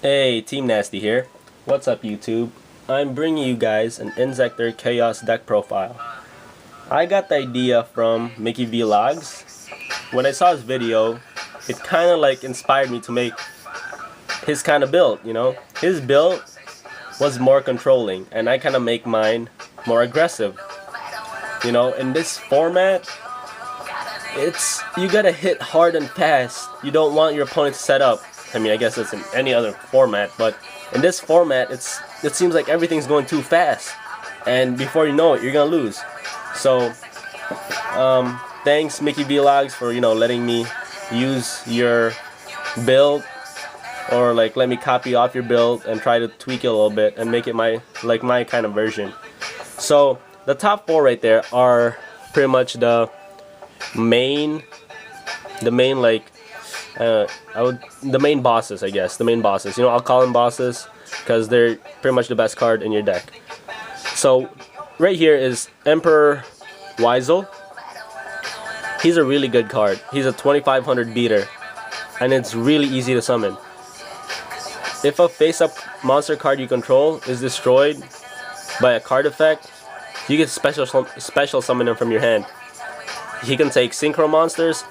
Hey, Team Nasty here. What's up, YouTube? I'm bringing you guys an Inzektor Chaos deck profile. I got the idea from Mikkivlogz. When I saw his video, it kind of like inspired me to make his kind of build, you know? His build was more controlling, and I kind of make mine more aggressive. You know, in this format, you gotta hit hard and fast. You don't want your opponent to set up. I mean, I guess it's in any other format, but in this format, it seems like everything's going too fast, and before you know it, you're gonna lose. So, thanks Mikkivlogz for letting me use your build, or like let me copy off your build and try to tweak it a little bit and make it my kind of version. So the top four right there are pretty much the main the main bosses, I guess. The main bosses. I'll call them bosses because they're pretty much the best card in your deck. So right here is Emperor Weisel. He's a really good card. He's a 2500 beater, and it's really easy to summon. If a face-up monster card you control is destroyed by a card effect, you can special summon him from your hand. He can take synchro monsters,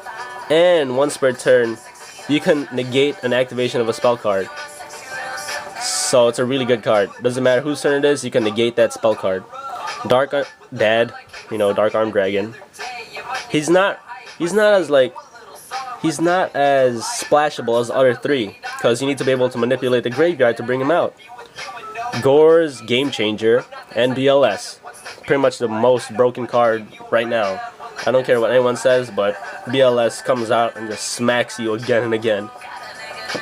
and once per turn, you can negate an activation of a spell card. So it's a really good card. Doesn't matter whose turn it is, you can negate that spell card. Dark Dad, Dark Arm Dragon. He's not as splashable as the other three, because you need to be able to manipulate the graveyard to bring him out. Gore's Game Changer and BLS. Pretty much the most broken card right now. I don't care what anyone says, but BLS comes out and just smacks you again and again.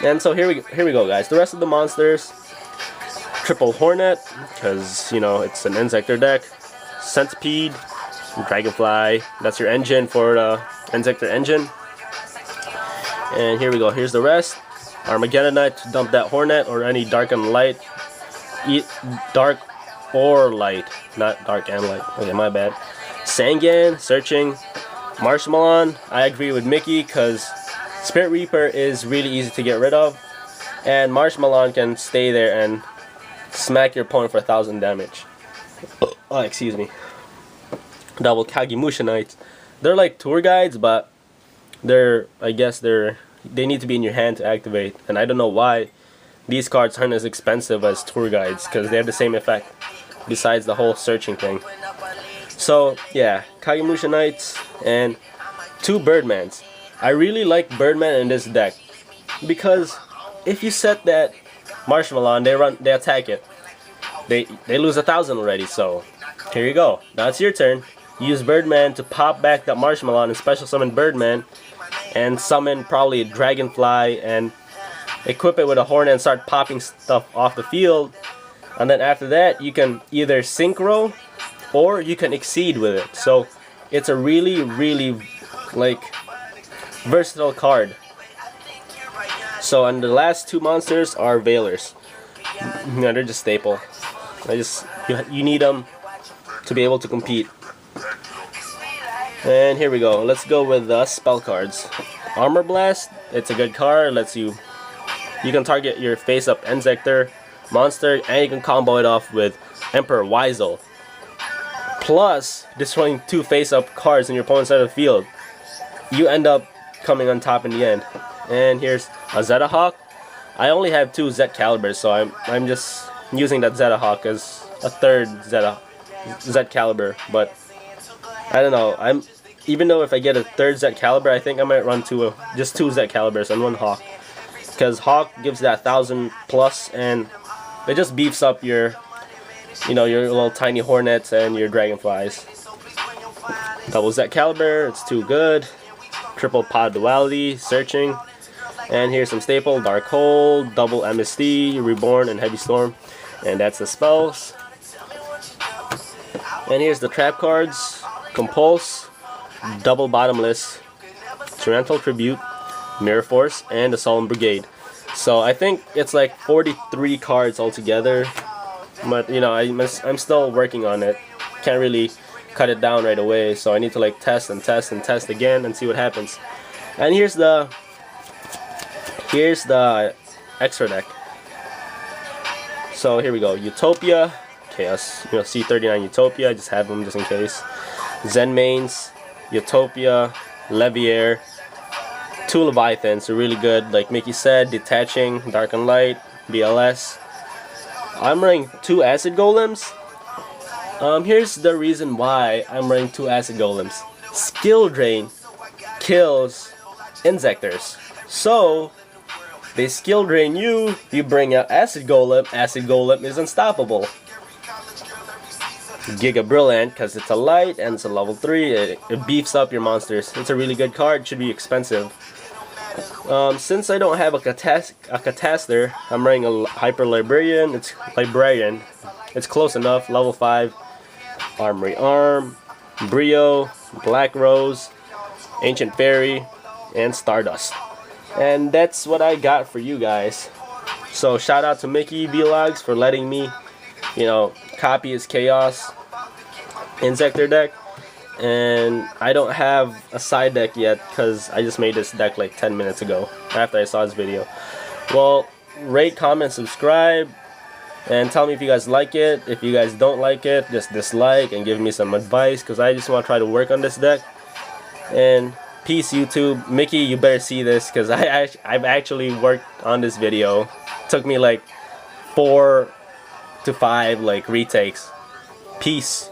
And so here we go, guys. The rest of the monsters: Triple Hornet, because it's an Inzektor deck. Centipede, Dragonfly. That's your engine for the Inzektor engine. And here we go. Here's the rest. Armageddonite to dump that Hornet or any dark and light. Dark or light, not dark and light. Okay, my bad. Sangan, Searching, Marshmallow. I agree with Mikki because Spirit Reaper is really easy to get rid of, and Marshmallow can stay there and smack your opponent for 1000 damage. Oh, excuse me. Double Kagemusha Knights. They're like tour guides, but I guess they need to be in your hand to activate, and I don't know why these cards aren't as expensive as tour guides, because they have the same effect besides the whole searching thing. So yeah, Kagemusha Knights and 2 Birdmans. I really like Birdman in this deck because if you set that Marshmallow and they attack it, they lose 1000 already. So here you go. Now it's your turn. Use Birdman to pop back that Marshmallow and special summon Birdman, and summon probably a Dragonfly and equip it with a Hornet and start popping stuff off the field. And then after that, you can either synchro or you can exceed with it. So it's a really versatile card. So, and the last 2 monsters are Veilers. They're just staple. You need them to be able to compete. And here we go. Let's go with the spell cards. Armor Blast. It's a good card. You can target your face-up Inzektor monster, and you can combo it off with Emperor Weisel. Plus, destroying 2 face-up cards in your opponent's side of the field. You end up coming on top in the end. And here's a Zeta Hawk. I only have 2 Zet Calibers, so I'm just using that Zeta Hawk as a 3rd Zet Caliber. But I don't know. Even though if I get a 3rd Zet Caliber, I think I might run just 2 Zet Calibers and 1 Hawk, because Hawk gives that 1000 plus, and it just beefs up your your little tiny Hornets and your Dragonflies. Double Zet Caliber, it's too good. Triple Pod Duality, Searching. And here's some staple: Dark Hole, Double MSD, Reborn, and Heavy Storm. And that's the spells. And here's the trap cards: Compulse, Double Bottomless, Torrential Tribute, Mirror Force, and the Solemn Brigade. So I think it's like 43 cards altogether. But I'm still working on it. Can't really cut it down right away, so I need to test and test and test again and see what happens. And here's the extra deck. So here we go. Utopia, Chaos, C39 Utopia. Just have them just in case. Zen mains, Utopia, Leviair, 2 Leviathans are really good. Like Mickey said, detaching, dark and light, BLS. I'm running 2 acid golems. Here's the reason why I'm running 2 acid golems. Skill drain kills Inzektors. So they skill drain you, you bring out acid golem is unstoppable. Giga Brilliant, because it's a light and it's a level 3, it beefs up your monsters. It's a really good card, should be expensive. Since I don't have a Cataster, I'm running a Hyper Librarian. It's close enough, level 5. Armory Arm, Brio, Black Rose, Ancient Fairy, and Stardust. And that's what I got for you guys. So shout out to Mikkivlogz for letting me, copy his Chaos Inzektor deck. And I don't have a side deck yet because I just made this deck like 10 minutes ago after I saw this video. Well, rate, comment, subscribe, and tell me if you guys like it. If you guys don't like it, just dislike and give me some advice, because I just want to try to work on this deck. And peace, YouTube. Mickey, you better see this, because I've actually worked on this video. It took me like 4 to 5 retakes. Peace.